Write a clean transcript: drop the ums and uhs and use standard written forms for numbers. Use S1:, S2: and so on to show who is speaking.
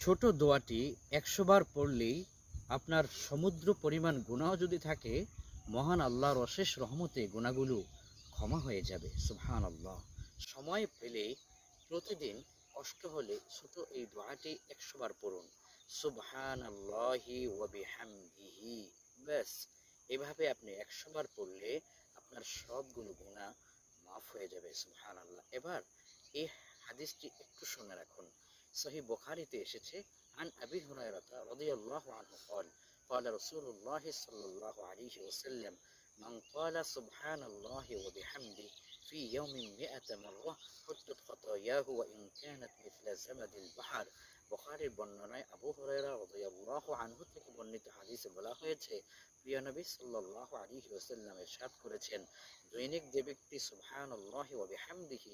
S1: ছোট দোয়াটি ১০০ বার পড়লেই আপনার সমুদ্র পরিমাণ গুনাহ যদি থাকে, মহান আল্লাহর অশেষ রহমতে গুনাহগুলো ক্ষমা হয়ে যাবে। সুবহানাল্লাহ। সময় পেলে প্রতিদিন কষ্ট হলে ছোট এই দোয়াটি ১০০ বার পড়ুন। সুবহানাল্লাহি ওয়া বিহামদিহি। ব্যাস, এভাবে আপনি ১০০ বার পড়লে আপনার সবগুলো গুনাহ মাফ হয়ে যাবে। সুবহানাল্লাহ। এবার এই হাদিসটি একটু শুনে রাখুন। সহিহ বুখারীতে এসেছে, আন আবি হুরায়রা রাদিয়াল্লাহু আনহু قال قال رسول الله صلى الله عليه وسلم من قال سبحان الله وبحمده في يوم 100 مرة حطت خطاياه وإن كانت مثل زبد البحر। বুখারীর বর্ণনায় আবু হুরায়রা রাদিয়াল্লাহু আনহু থেকে বর্ণিত হাদিসে বলা হয়েছে, প্রিয় নবী সাল্লাল্লাহু আলাইহি ওয়াসাল্লাম ইরশাদ করেছেন, দৈনিক যে ব্যক্তি সুবহানাল্লাহি ওয়া বিহামদিহি